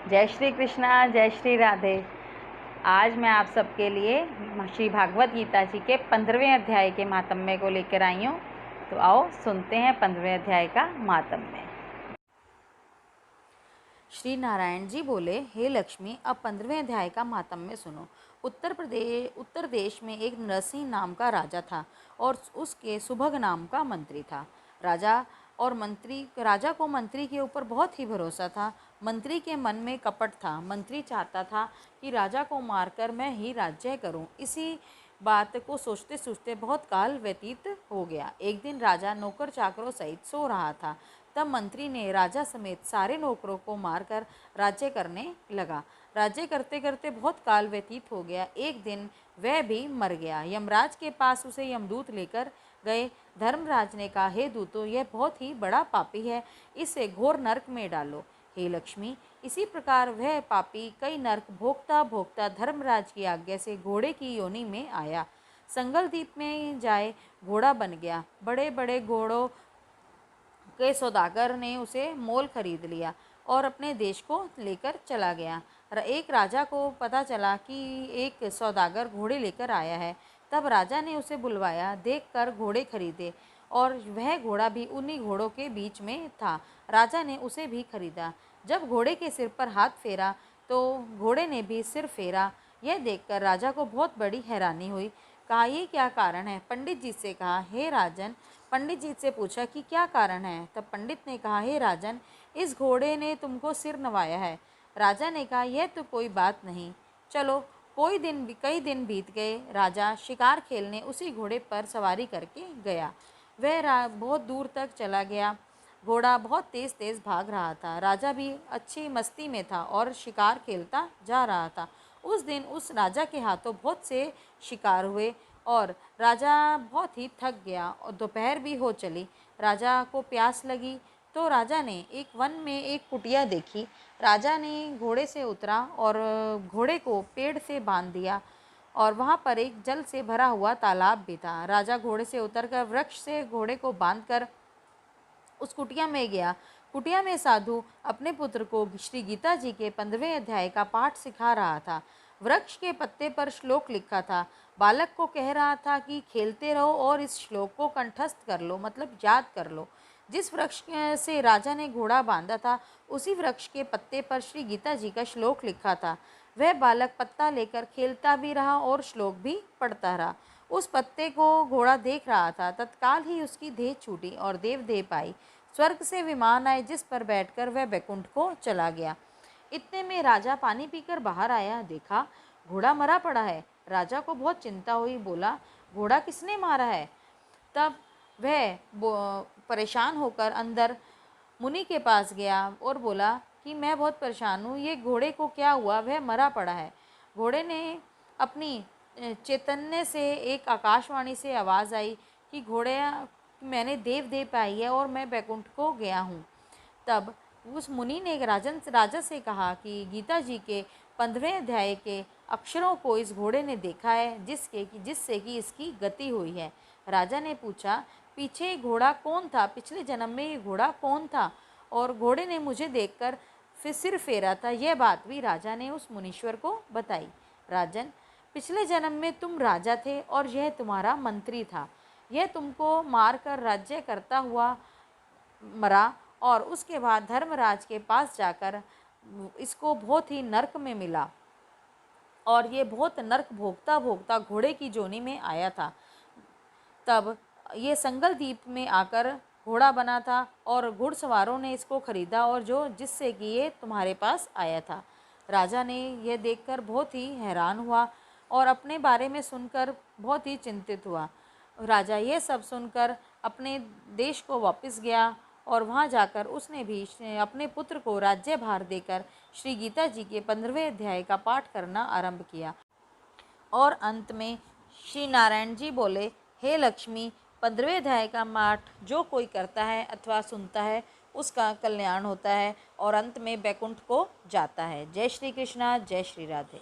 जय श्री कृष्णा, जय श्री राधे। आज मैं आप सबके लिए श्री भागवत गीता जी के 15वें अध्याय के महात्म्य को लेकर आई हूँ। तो आओ सुनते हैं 15वें अध्याय का महात्म्य। श्री नारायण जी बोले, हे लक्ष्मी, अब 15वें अध्याय का महात्म्य सुनो। उत्तर देश में एक नरसिंह नाम का राजा था और उसके सुभग नाम का मंत्री था। राजा को मंत्री के ऊपर बहुत ही भरोसा था। मंत्री के मन में कपट था। मंत्री चाहता था कि राजा को मारकर मैं ही राज्य करूं। इसी बात को सोचते सोचते बहुत काल व्यतीत हो गया। एक दिन राजा नौकर चाकरों सहित सो रहा था। तब मंत्री ने राजा समेत सारे नौकरों को मारकर राज्य करने लगा। राज्य करते करते बहुत काल व्यतीत हो गया। एक दिन वह भी मर गया। यमराज के पास उसे यमदूत लेकर गए। धर्मराज ने कहा, हे दूतों, यह बहुत ही बड़ा पापी है, इसे घोर नरक में डालो। हे लक्ष्मी, इसी प्रकार वह पापी कई नरक भोगता भोगता धर्मराज की आज्ञा से घोड़े की योनि में आया। संगल द्वीप में जाए घोड़ा बन गया। बड़े बड़े घोड़ों के सौदागर ने उसे मोल खरीद लिया और अपने देश को लेकर चला गया। एक राजा को पता चला कि एक सौदागर घोड़े लेकर आया है। तब राजा ने उसे बुलवाया, देखकर घोड़े खरीदे और वह घोड़ा भी उन्हीं घोड़ों के बीच में था। राजा ने उसे भी खरीदा। जब घोड़े के सिर पर हाथ फेरा तो घोड़े ने भी सिर फेरा। यह देखकर राजा को बहुत बड़ी हैरानी हुई। कहा, ये क्या कारण है? पंडित जी से कहा, हे राजन, पंडित जी से पूछा कि क्या कारण है? तब पंडित ने कहा, हे राजन, इस घोड़े ने तुमको सिर नवाया है। राजा ने कहा, यह तो कोई बात नहीं, चलो। कई दिन बीत गए। राजा शिकार खेलने उसी घोड़े पर सवारी करके गया। वह बहुत दूर तक चला गया। घोड़ा बहुत तेज तेज भाग रहा था। राजा भी अच्छी मस्ती में था और शिकार खेलता जा रहा था। उस दिन उस राजा के हाथों बहुत से शिकार हुए और राजा बहुत ही थक गया और दोपहर भी हो चली। राजा को प्यास लगी तो राजा ने एक वन में एक कुटिया देखी। राजा ने घोड़े से उतरा और घोड़े को पेड़ से बांध दिया और वहाँ पर एक जल से भरा हुआ तालाब भी था। राजा घोड़े से उतरकर वृक्ष से घोड़े को बांधकर उस कुटिया में गया। कुटिया में साधु अपने पुत्र को श्री गीता जी के 15वें अध्याय का पाठ सिखा रहा था। वृक्ष के पत्ते पर श्लोक लिखा था। बालक को कह रहा था कि खेलते रहो और इस श्लोक को कंठस्थ कर लो, मतलब याद कर लो। जिस वृक्ष से राजा ने घोड़ा बांधा था उसी वृक्ष के पत्ते पर श्री गीता जी का श्लोक लिखा था। वह बालक पत्ता लेकर खेलता भी रहा और श्लोक भी पढ़ता रहा। उस पत्ते को घोड़ा देख रहा था। तत्काल ही उसकी देह छूटी और देव देह पाई। स्वर्ग से विमान आए जिस पर बैठकर वह बैकुंठ को चला गया। इतने में राजा पानी पीकर बाहर आया, देखा घोड़ा मरा पड़ा है। राजा को बहुत चिंता हुई। बोला, घोड़ा किसने मारा है? तब वह परेशान होकर अंदर मुनि के पास गया और बोला कि मैं बहुत परेशान हूँ, ये घोड़े को क्या हुआ? वह मरा पड़ा है। घोड़े ने अपनी चैतन्य से एक आकाशवाणी से आवाज़ आई कि घोड़े, मैंने देव देह पाई है और मैं बैकुंठ को गया हूँ। तब उस मुनि ने राजा से कहा कि गीता जी के 15वें अध्याय के अक्षरों को इस घोड़े ने देखा है जिससे कि इसकी गति हुई है। राजा ने पूछा, पीछे घोड़ा कौन था? पिछले जन्म में ये घोड़ा कौन था? और घोड़े ने मुझे देखकर फिर सिर फेरा था। यह बात भी राजा ने उस मुनीश्वर को बताई। राजन, पिछले जन्म में तुम राजा थे और यह तुम्हारा मंत्री था। यह तुमको मारकर राज्य करता हुआ मरा और उसके बाद धर्मराज के पास जाकर इसको बहुत ही नरक में मिला और ये बहुत नरक भोगता भोगता घोड़े की जोनी में आया था। तब ये संगल द्वीप में आकर घोड़ा बना था और घुड़सवारों ने इसको खरीदा और जिससे कि ये तुम्हारे पास आया था। राजा ने यह देखकर बहुत ही हैरान हुआ और अपने बारे में सुनकर बहुत ही चिंतित हुआ। राजा ये सब सुनकर अपने देश को वापस गया और वहाँ जाकर उसने भी अपने पुत्र को राज्यभार देकर श्री गीता जी के 15वें अध्याय का पाठ करना आरंभ किया। और अंत में श्री नारायण जी बोले, हे लक्ष्मी, 15वें अध्याय का पाठ जो कोई करता है अथवा सुनता है उसका कल्याण होता है और अंत में बैकुंठ को जाता है। जय श्री कृष्णा, जय श्री राधे।